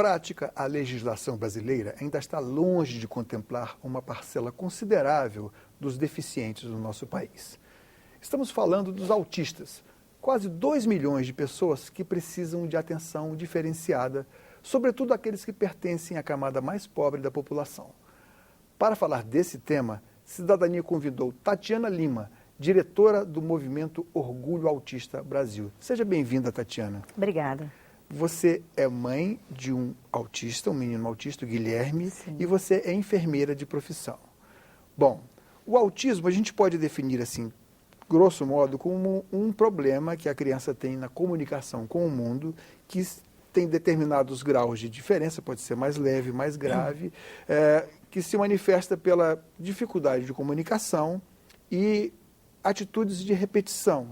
prática, a legislação brasileira ainda está longe de contemplar uma parcela considerável dos deficientes do nosso país. Estamos falando dos autistas, quase 2 milhões de pessoas que precisam de atenção diferenciada, sobretudo aqueles que pertencem à camada mais pobre da população. Para falar desse tema, Cidadania convidou Tatiana Lima, diretora do movimento Orgulho Autista Brasil. Seja bem-vinda, Tatiana. Obrigada. Você é mãe de um autista, um menino autista, o Guilherme, Sim. E você é enfermeira de profissão. Bom, o autismo a gente pode definir assim, grosso modo, como um problema que a criança tem na comunicação com o mundo, que tem determinados graus de diferença, pode ser mais leve, mais grave, que se manifesta pela dificuldade de comunicação e atitudes de repetição,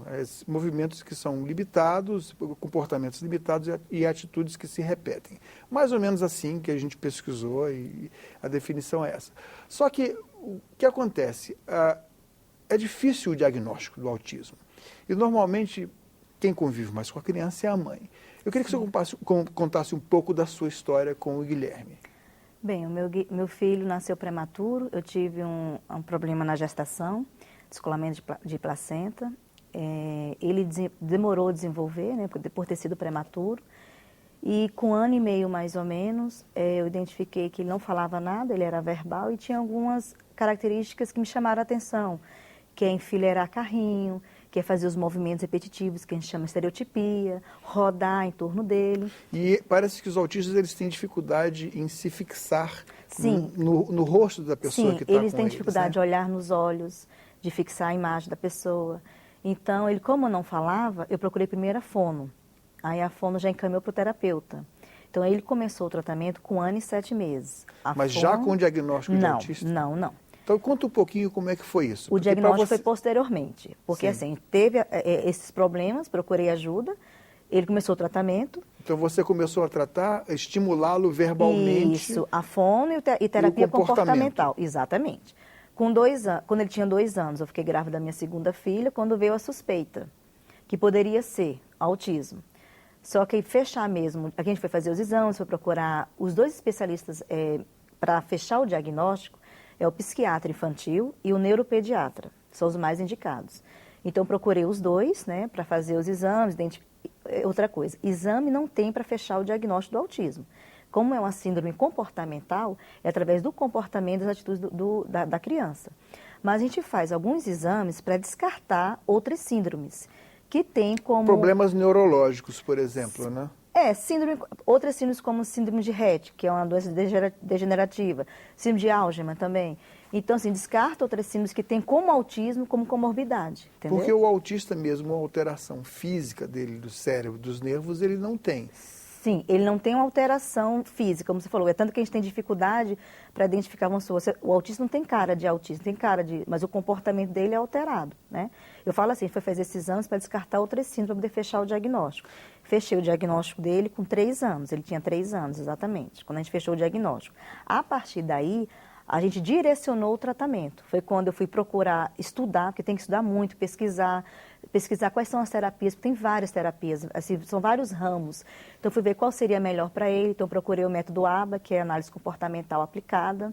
movimentos que são limitados, comportamentos limitados e atitudes que se repetem. Mais ou menos assim que a gente pesquisou e a definição é essa. Só que o que acontece? É difícil o diagnóstico do autismo. E normalmente quem convive mais com a criança é a mãe. Eu queria que você contasse um pouco da sua história com o Guilherme. Bem, o meu filho nasceu prematuro, eu tive um problema na gestação, descolamento de placenta. Ele demorou a desenvolver, né, por ter sido prematuro. E com 1 ano e meio, mais ou menos, eu identifiquei que ele não falava nada, ele era verbal e tinha algumas características que me chamaram a atenção, que é enfileirar carrinho, que é fazer os movimentos repetitivos, que a gente chama de estereotipia, rodar em torno dele. E parece que os autistas eles têm dificuldade em se fixar Sim. no rosto da pessoa que está com eles. Eles têm dificuldade, né, de olhar nos olhos, de fixar a imagem da pessoa. Então, ele, como não falava, eu procurei primeiro a fono. Aí a fono já encaminhou para o terapeuta. Então, ele começou o tratamento com 1 ano e 7 meses. Mas já com o diagnóstico de autista? Não. Então, conta um pouquinho como é que foi isso. O diagnóstico foi posteriormente, porque assim, teve esses problemas, procurei ajuda, ele começou o tratamento. Então, você começou a tratar, estimulá-lo verbalmente. Isso, a fono e terapia comportamental, exatamente. Quando ele tinha 2 anos, eu fiquei grávida da minha segunda filha, quando veio a suspeita, que poderia ser autismo. Só que fechar mesmo, a gente foi fazer os exames, foi procurar os 2 especialistas para fechar o diagnóstico, é o psiquiatra infantil e o neuropediatra, são os mais indicados. Então, procurei os 2, né, para fazer os exames. Outra coisa, exame não tem para fechar o diagnóstico do autismo. Como é uma síndrome comportamental, é através do comportamento das atitudes da criança. Mas a gente faz alguns exames para descartar outras síndromes, que tem como... Problemas neurológicos, por exemplo, né? Outras síndromes como síndrome de Rett, que é uma doença degenerativa, síndrome de Alzheimer também. Então, assim, descarta outras síndromes que tem como autismo, como comorbidade, entendeu? Porque o autista mesmo, uma alteração física dele, do cérebro, dos nervos, ele não tem. Sim, ele não tem uma alteração física, como você falou. É tanto que a gente tem dificuldade para identificar, o autista não tem cara de autista, mas o comportamento dele é alterado, né? Eu falo assim, foi fazer esses exames para descartar outras síndromes, para poder fechar o diagnóstico. Fechei o diagnóstico dele com 3 anos, ele tinha 3 anos, exatamente, quando a gente fechou o diagnóstico. A partir daí, a gente direcionou o tratamento. Foi quando eu fui procurar estudar, porque tem que estudar muito, pesquisar quais são as terapias, porque tem várias terapias, assim, são vários ramos. Então, fui ver qual seria melhor para ele. Então, procurei o método ABA, que é a análise comportamental aplicada.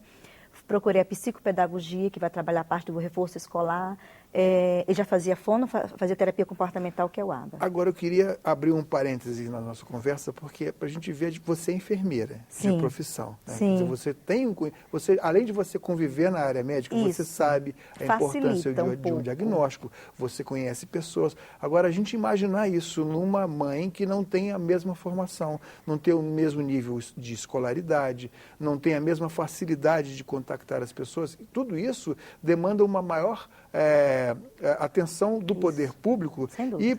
Procurei a psicopedagogia, que vai trabalhar a parte do reforço escolar. Ele já fazia fono, fazia terapia comportamental, que é o ABA. Agora, eu queria abrir um parêntese na nossa conversa, porque para a gente ver que você é enfermeira de profissão. Né? Sim. Você, além de você conviver na área médica, você sabe a importância de um diagnóstico, você conhece pessoas. Agora, a gente imaginar isso numa mãe que não tem a mesma formação, não tem o mesmo nível de escolaridade, não tem a mesma facilidade de contactar as pessoas, tudo isso demanda uma maior atenção do poder público e,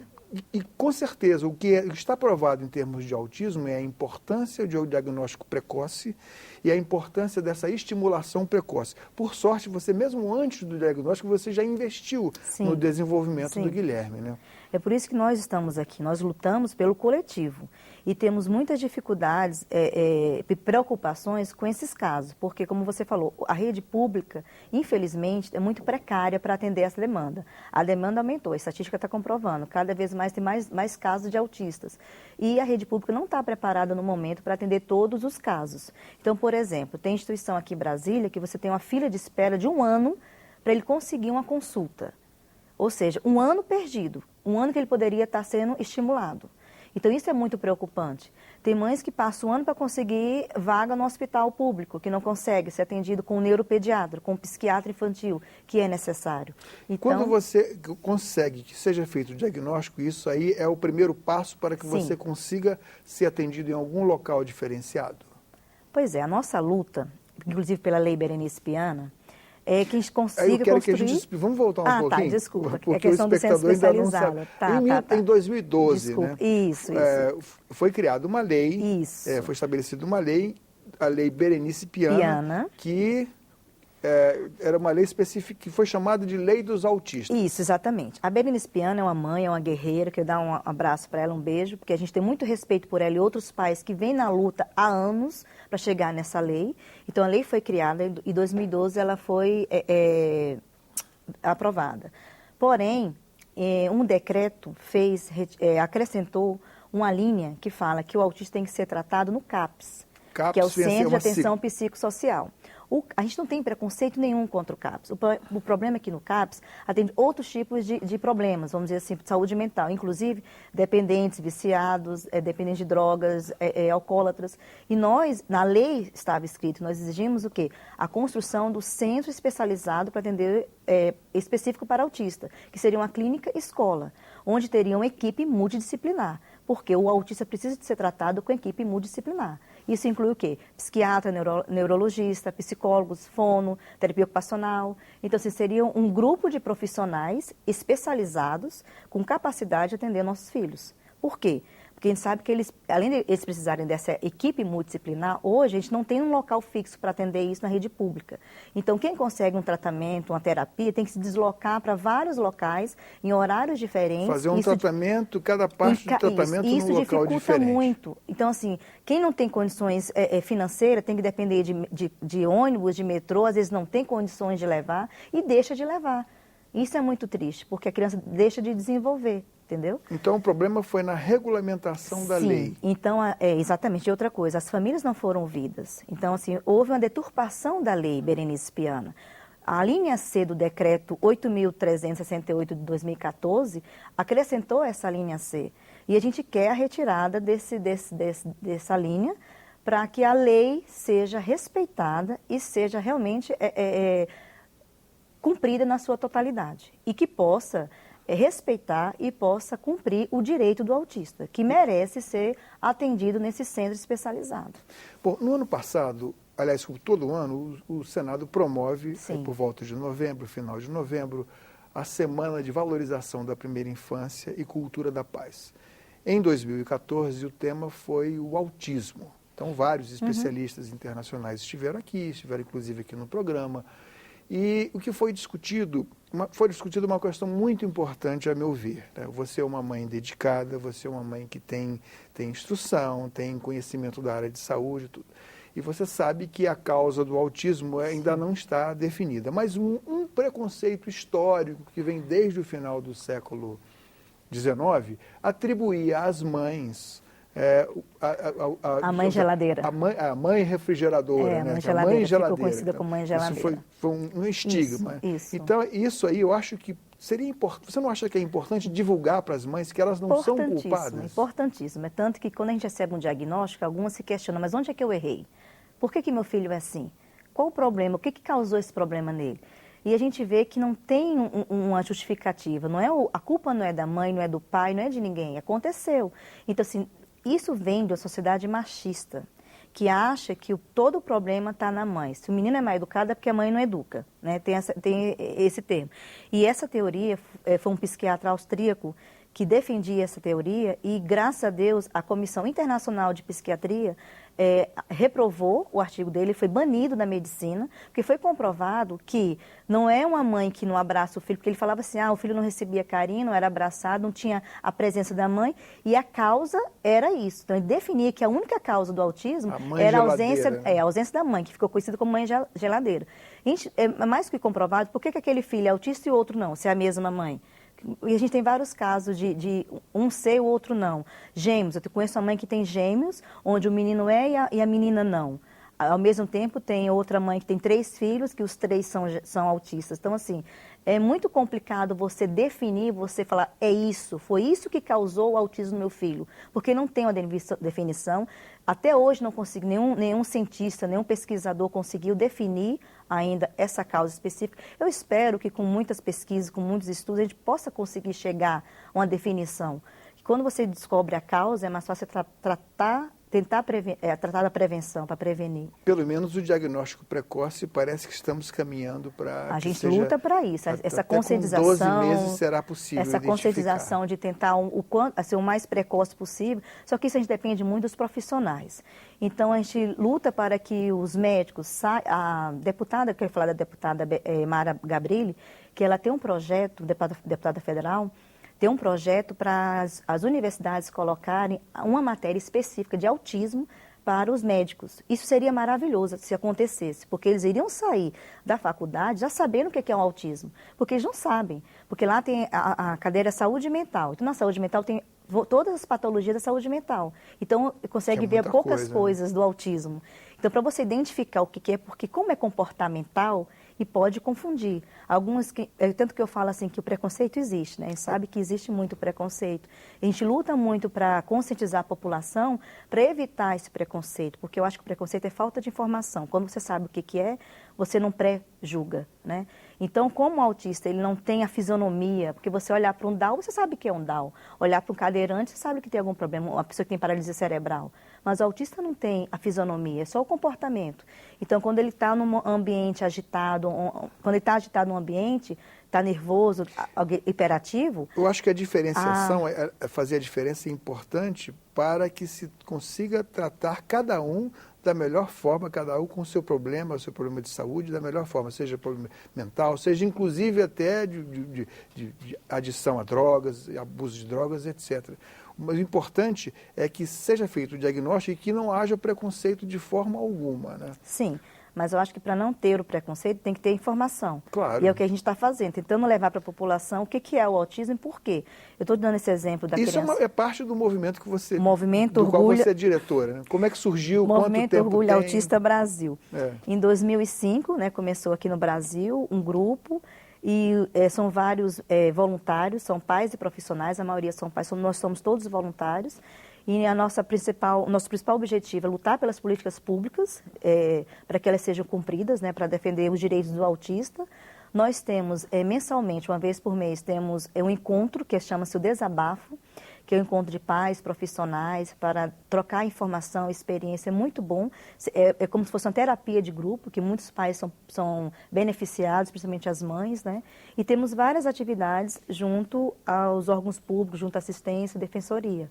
com certeza, o que está provado em termos de autismo é a importância de um diagnóstico precoce e a importância dessa estimulação precoce. Por sorte, você mesmo antes do diagnóstico, você já investiu no desenvolvimento do Guilherme, né? É por isso que nós estamos aqui, nós lutamos pelo coletivo e temos muitas dificuldades e preocupações com esses casos, porque, como você falou, a rede pública, infelizmente, é muito precária para atender essa demanda. A demanda aumentou, a estatística está comprovando, cada vez mais tem mais casos de autistas. E a rede pública não está preparada no momento para atender todos os casos. Então, por exemplo, tem instituição aqui em Brasília que você tem uma fila de espera de 1 ano para ele conseguir uma consulta. Ou seja, 1 ano perdido, 1 ano que ele poderia estar sendo estimulado. Então, isso é muito preocupante. Tem mães que passam 1 ano para conseguir vaga no hospital público, que não consegue ser atendido com um neuropediatra, com um psiquiatra infantil, que é necessário. Então, quando você consegue que seja feito o diagnóstico, isso aí é o primeiro passo para que você consiga ser atendido em algum local diferenciado? Pois é, a nossa luta, inclusive pela Lei Berenice Piana, é que a gente consiga eu quero construir... que a gente... Vamos voltar um pouquinho? Tá, desculpa. Porque a questão o do centro espectador ainda não especializado. sabe. Em 2012, desculpa. né? Isso. Foi criada uma lei, foi estabelecida uma lei, a Lei Berenice Piana. Que era uma lei específica que foi chamada de Lei dos Autistas. Isso, exatamente. A Berenice Piana é uma mãe, é uma guerreira, quero dar um abraço para ela, um beijo, porque a gente tem muito respeito por ela e outros pais que vêm na luta há anos para chegar nessa lei. Então, a lei foi criada e em 2012 ela foi aprovada. Porém, um decreto acrescentou uma linha que fala que o autista tem que ser tratado no CAPS, que é o Centro de Atenção Psicossocial. A gente não tem preconceito nenhum contra o CAPS. O problema é que no CAPS atende outros tipos de problemas, vamos dizer assim, de saúde mental, inclusive dependentes, viciados, dependentes de drogas, alcoólatras. E nós, na lei estava escrito, nós exigimos o quê? A construção do centro especializado para atender específico para autista, que seria uma clínica escola, onde teria uma equipe multidisciplinar, porque o autista precisa de ser tratado com equipe multidisciplinar. Isso inclui o quê? Psiquiatra, neurologista, psicólogos, fono, terapia ocupacional. Então, assim, seria um grupo de profissionais especializados com capacidade de atender nossos filhos. Por quê? Porque a gente sabe que eles, além de eles precisarem dessa equipe multidisciplinar, hoje a gente não tem um local fixo para atender isso na rede pública. Então, quem consegue um tratamento, uma terapia, tem que se deslocar para vários locais, em horários diferentes. Fazer um tratamento, cada parte do tratamento num local diferente. Isso dificulta muito. Então, assim, quem não tem condições financeiras tem que depender de ônibus, de metrô, às vezes não tem condições de levar e deixa de levar. Isso é muito triste, porque a criança deixa de desenvolver. Entendeu? Então, o problema foi na regulamentação da lei. Sim, então, exatamente. E outra coisa, as famílias não foram ouvidas. Então, assim, houve uma deturpação da lei Berenice Piana. A linha C do decreto 8.368 de 2014 acrescentou essa linha C. E a gente quer a retirada dessa linha para que a lei seja respeitada e seja realmente cumprida na sua totalidade. E que possa respeitar e possa cumprir o direito do autista, que merece ser atendido nesse centro especializado. Bom, no ano passado, aliás, todo ano, o Senado promove, por volta de novembro, final de novembro, a Semana de Valorização da Primeira Infância e Cultura da Paz. Em 2014, o tema foi o autismo. Então, vários especialistas internacionais estiveram inclusive aqui no programa. E o que foi discutido uma questão muito importante, a meu ver. Né? Você é uma mãe dedicada, você é uma mãe que tem instrução, tem conhecimento da área de saúde, tudo. E você sabe que a causa do autismo ainda não está definida. Mas um preconceito histórico que vem desde o final do século XIX atribuía às mães... a mãe geladeira. A mãe refrigeradora, né? A mãe geladeira, ficou conhecida como mãe geladeira. Isso foi um estigma. Isso. Então, isso aí eu acho que seria importante. Você não acha que é importante divulgar para as mães que elas não são culpadas? Importantíssimo. É tanto que quando a gente recebe um diagnóstico, algumas se questionam, mas onde é que eu errei? Por que meu filho é assim? Qual o problema? O que causou esse problema nele? E a gente vê que não tem uma justificativa. A culpa não é da mãe, não é do pai, não é de ninguém. Aconteceu. Então, assim, isso vem de uma sociedade machista, que acha que todo o problema está na mãe. Se o menino é mal educado é porque a mãe não educa, né? Tem esse termo. E essa teoria foi um psiquiatra austríaco que defendia essa teoria e, graças a Deus, a Comissão Internacional de Psiquiatria reprovou o artigo dele, foi banido da medicina, porque foi comprovado que não é uma mãe que não abraça o filho, porque ele falava assim, o filho não recebia carinho, não era abraçado, não tinha a presença da mãe, e a causa era isso. Então, ele definia que a única causa do autismo era a ausência da mãe, que ficou conhecida como mãe geladeira. É mais que comprovado, por que aquele filho é autista e o outro não, se é a mesma mãe? E a gente tem vários casos de um ser e o outro não. Gêmeos, eu conheço uma mãe que tem gêmeos, onde o menino é e a menina não. Ao mesmo tempo, tem outra mãe que tem 3 filhos, que os 3 são autistas. Então, assim, é muito complicado você definir, você falar, foi isso que causou o autismo do meu filho. Porque não tem uma definição. Até hoje não consigo, nenhum cientista, nenhum pesquisador conseguiu definir ainda essa causa específica. Eu espero que com muitas pesquisas, com muitos estudos, a gente possa conseguir chegar a uma definição. Quando você descobre a causa, é mais fácil tratar da prevenção, para prevenir. Pelo menos o diagnóstico precoce parece que estamos caminhando para a gente luta para isso, essa conscientização. Com 12 meses será possível essa conscientização de tentar o mais precoce possível, só que isso a gente depende muito dos profissionais. Então, a gente luta para que os médicos, a deputada, que eu ia falar da deputada Mara Gabrilli, que ela tem um projeto, deputada federal, tem um projeto para as universidades colocarem uma matéria específica de autismo para os médicos. Isso seria maravilhoso se acontecesse, porque eles iriam sair da faculdade já sabendo o que é um autismo, porque eles não sabem, porque lá tem a cadeira saúde mental. Então, na saúde mental tem todas as patologias da saúde mental. Então, consegue ver poucas coisas do autismo. Então, para você identificar o que é, porque como é comportamental, e pode confundir. Tanto que eu falo assim que o preconceito existe, né? A gente sabe que existe muito preconceito. A gente luta muito para conscientizar a população para evitar esse preconceito, porque eu acho que o preconceito é falta de informação. Quando você sabe o que é, você não pré-julga, né? Então, como o autista, ele não tem a fisionomia, porque você olhar para um Down, você sabe que é um Down. Olhar para um cadeirante, você sabe que tem algum problema, uma pessoa que tem paralisia cerebral. Mas o autista não tem a fisionomia, é só o comportamento. Então, quando ele está num ambiente agitado, quando ele está agitado num ambiente, está nervoso, hiperativo... Eu acho que a diferenciação, fazer a diferença é importante para que se consiga tratar cada um da melhor forma, cada um com o seu problema de saúde, da melhor forma, seja problema mental, seja inclusive até de adição a drogas, abuso de drogas, etc. Mas o importante é que seja feito o diagnóstico e que não haja preconceito de forma alguma, né? Sim, mas eu acho que para não ter o preconceito tem que ter informação. Claro. E é o que a gente está fazendo, tentando levar para a população o que é o autismo e por quê. Eu estou dando esse exemplo da criança... Isso é parte do movimento que você... Movimento do qual você é diretora, né? Como é que surgiu, Movimento quanto tempo Orgulho tem? Autista Brasil. Em 2005, né, começou aqui no Brasil um grupo e são vários voluntários, são pais e profissionais, a maioria são pais, nós somos todos voluntários. E o nosso principal objetivo é lutar pelas políticas públicas, para que elas sejam cumpridas, né, para defender os direitos do autista. Nós temos, mensalmente, uma vez por mês, temos um encontro que chama-se o Desabafo, que é um encontro de pais, profissionais, para trocar informação, experiência, é muito bom. É como se fosse uma terapia de grupo, que muitos pais são beneficiados, principalmente as mães, né? E temos várias atividades junto aos órgãos públicos, junto à assistência, defensoria.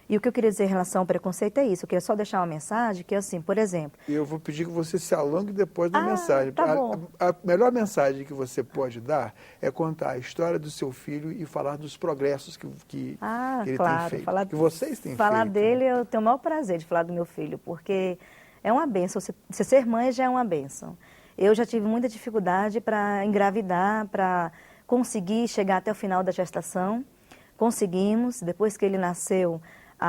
E o que eu queria dizer em relação ao preconceito é isso. Eu queria só deixar uma mensagem que, assim, por exemplo... Eu vou pedir que você se alongue depois da mensagem. Tá bom. A melhor mensagem que você pode dar é contar a história do seu filho e falar dos progressos que ele tem feito. Que vocês têm feito. Falar dele, eu tenho o maior prazer de falar do meu filho, porque é uma bênção. Você ser mãe já é uma bênção. Eu já tive muita dificuldade para engravidar, para conseguir chegar até o final da gestação. Conseguimos. Depois que ele nasceu...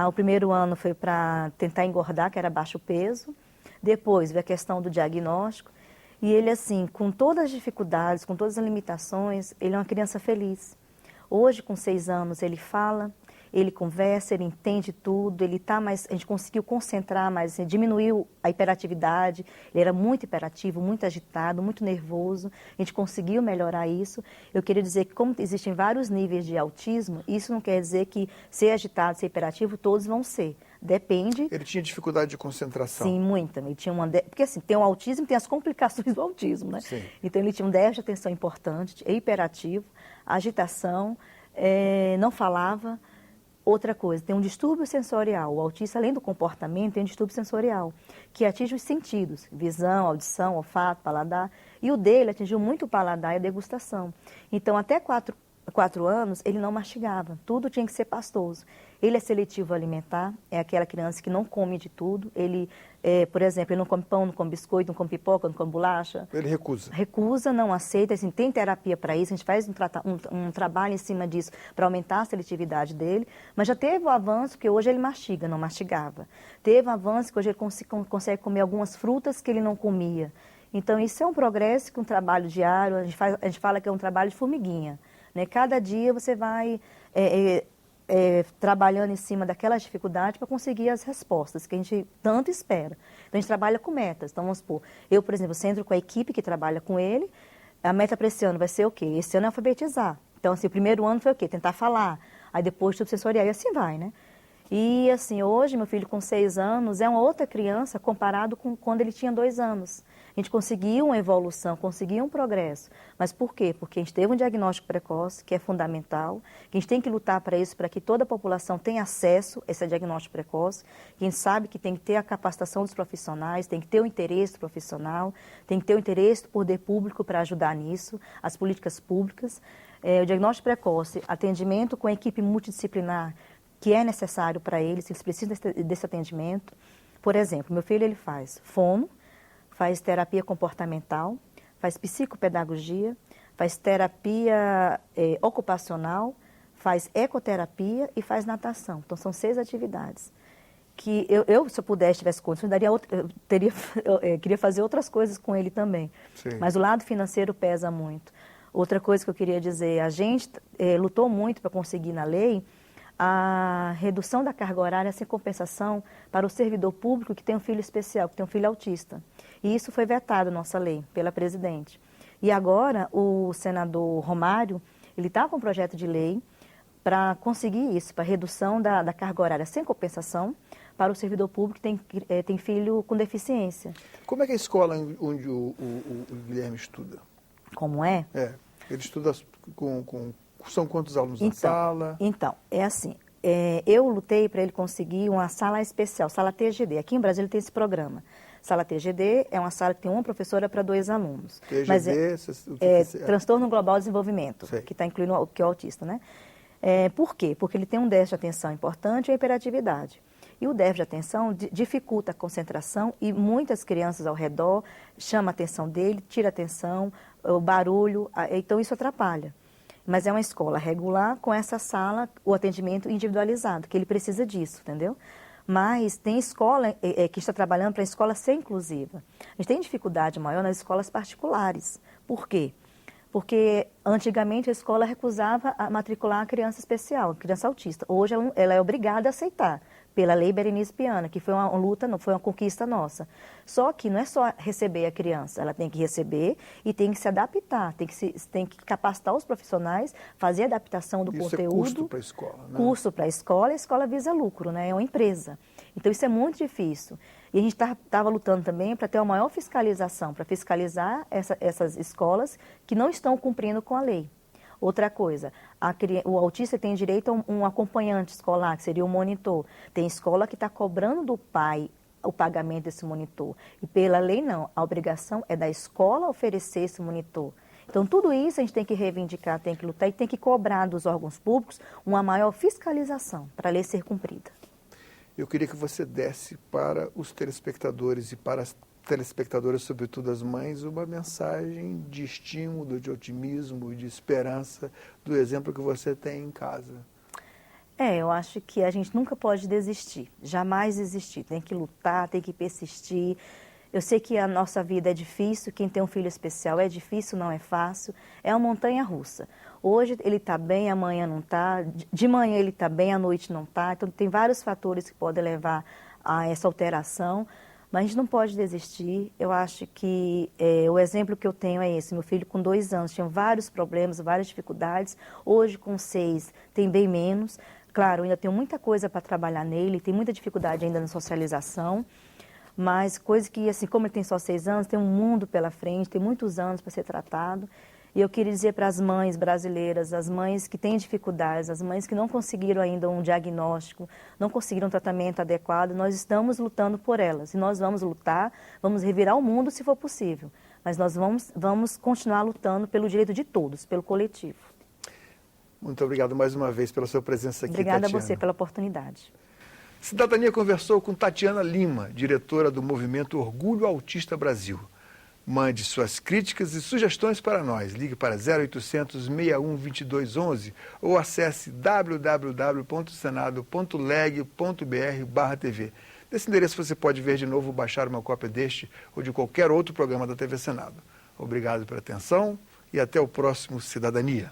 O primeiro ano foi para tentar engordar, que era baixo peso. Depois veio a questão do diagnóstico. E ele, assim, com todas as dificuldades, com todas as limitações, ele é uma criança feliz. Hoje, com 6 anos, ele fala, ele conversa, ele entende tudo, ele está mais... A gente conseguiu concentrar mais, diminuiu a hiperatividade. Ele era muito hiperativo, muito agitado, muito nervoso. A gente conseguiu melhorar isso. Eu queria dizer que, como existem vários níveis de autismo, isso não quer dizer que ser agitado, ser hiperativo, todos vão ser. Depende... Ele tinha dificuldade de concentração? Sim, muita. Ele tinha porque, assim, tem o autismo e tem as complicações do autismo, né? Sim. Então, ele tinha um déficit de atenção importante, hiperativo, agitação, não falava... Outra coisa, tem um distúrbio sensorial. O autista, além do comportamento, tem um distúrbio sensorial, que atinge os sentidos, visão, audição, olfato, paladar. E o dele atingiu muito o paladar e a degustação. Então, até 4 anos, ele não mastigava. Tudo tinha que ser pastoso. Ele é seletivo alimentar, é aquela criança que não come de tudo. Ele, por exemplo, ele não come pão, não come biscoito, não come pipoca, não come bolacha. Ele recusa. Recusa, não aceita. Assim, tem terapia para isso, a gente faz um trabalho em cima disso para aumentar a seletividade dele. Mas já teve o avanço que hoje ele mastiga, não mastigava. Teve o avanço que hoje ele consegue comer algumas frutas que ele não comia. Então, isso é um progresso, um trabalho diário. A gente fala que é um trabalho de formiguinha. Né? Cada dia você vai trabalhando em cima daquelas dificuldades para conseguir as respostas que a gente tanto espera. Então, a gente trabalha com metas. Então, vamos supor, eu, por exemplo, centro com a equipe que trabalha com ele, a meta para esse ano vai ser o quê? Esse ano é alfabetizar. Então, assim, o primeiro ano foi o quê? Tentar falar. Aí depois tudo sensorial e assim vai, né? E, assim, hoje, meu filho com 6 anos é uma outra criança comparado com quando ele tinha 2 anos. A gente conseguiu uma evolução, conseguiu um progresso. Mas por quê? Porque a gente teve um diagnóstico precoce, que é fundamental, que a gente tem que lutar para isso, para que toda a população tenha acesso a esse diagnóstico precoce. Que a gente sabe que tem que ter a capacitação dos profissionais, tem que ter o interesse profissional, tem que ter o interesse do poder público para ajudar nisso, as políticas públicas. O diagnóstico precoce, atendimento com a equipe multidisciplinar, que é necessário para eles precisam desse atendimento. Por exemplo, meu filho ele faz fono, faz terapia comportamental, faz psicopedagogia, faz terapia ocupacional, faz ecoterapia e faz natação. Então, são 6 atividades. Que eu se eu pudesse, tivesse condições, queria fazer outras coisas com ele também. Sim. Mas o lado financeiro pesa muito. Outra coisa que eu queria dizer, a gente lutou muito para conseguir na lei a redução da carga horária sem compensação para o servidor público que tem um filho especial, que tem um filho autista. E isso foi vetado na nossa lei, pela presidente. E agora o senador Romário, ele está com um projeto de lei para conseguir isso, para redução da carga horária sem compensação para o servidor público que tem filho com deficiência. Como é que é a escola onde o Guilherme estuda? Como é? Ele estuda são quantos alunos na sala? Então, é assim, eu lutei para ele conseguir uma sala especial, sala TGD. Aqui em Brasília tem esse programa. Sala TGD é uma sala que tem uma professora para 2 alunos. TGD Mas Transtorno Global de Desenvolvimento, Sei. que está incluindo o que é o autista, né? Por quê? Porque ele tem um déficit de atenção importante e a hiperatividade. E o déficit de atenção dificulta a concentração e muitas crianças ao redor chamam a atenção dele, tira a atenção, o barulho, então isso atrapalha. Mas é uma escola regular com essa sala, o atendimento individualizado, que ele precisa disso, entendeu? Mas tem escola que está trabalhando para escola ser inclusiva. A gente tem dificuldade maior nas escolas particulares. Por quê? Porque antigamente a escola recusava a matricular a criança especial, a criança autista. Hoje ela é obrigada a aceitar, pela lei Berenice Piana, que foi uma luta, não foi uma conquista nossa. Só que não é só receber a criança, ela tem que receber e tem que se adaptar, tem que capacitar os profissionais, fazer a adaptação do conteúdo. Isso é custo para a escola, né? Custo para a escola visa lucro, né? É uma empresa. Então isso é muito difícil. E a gente estava lutando também para ter uma maior fiscalização, para fiscalizar essas escolas que não estão cumprindo com a lei. Outra coisa, o autista tem direito a um acompanhante escolar, que seria um monitor. Tem escola que está cobrando do pai o pagamento desse monitor. E pela lei não, a obrigação é da escola oferecer esse monitor. Então tudo isso a gente tem que reivindicar, tem que lutar e tem que cobrar dos órgãos públicos uma maior fiscalização para a lei ser cumprida. Eu queria que você desse para os telespectadores e para as telespectadoras, sobretudo as mães, uma mensagem de estímulo, de otimismo, de esperança, do exemplo que você tem em casa. Eu acho que a gente nunca pode desistir, jamais desistir. Tem que lutar, tem que persistir. Eu sei que a nossa vida é difícil, quem tem um filho especial é difícil, não é fácil. É uma montanha-russa. Hoje ele está bem, amanhã não está. De manhã ele está bem, à noite não está. Então tem vários fatores que podem levar a essa alteração. Mas a gente não pode desistir. Eu acho que o exemplo que eu tenho é esse. Meu filho com 2 anos tinha vários problemas, várias dificuldades. Hoje com 6 tem bem menos. Claro, ainda tenho muita coisa para trabalhar nele, tem muita dificuldade ainda na socialização. Mas coisa que, assim, como ele tem só 6 anos, tem um mundo pela frente, tem muitos anos para ser tratado. E eu queria dizer para as mães brasileiras, as mães que têm dificuldades, as mães que não conseguiram ainda um diagnóstico, não conseguiram um tratamento adequado, nós estamos lutando por elas. E nós vamos lutar, vamos revirar o mundo se for possível. Mas nós vamos continuar lutando pelo direito de todos, pelo coletivo. Muito obrigado mais uma vez pela sua presença aqui, Obrigada Tatiana. a você pela oportunidade. Cidadania conversou com Tatiana Lima, diretora do movimento Orgulho Autista Brasil. Mande suas críticas e sugestões para nós. Ligue para 0800 61 2211 ou acesse www.senado.leg.br/TV. Nesse endereço você pode ver de novo ou baixar uma cópia deste ou de qualquer outro programa da TV Senado. Obrigado pela atenção e até o próximo Cidadania.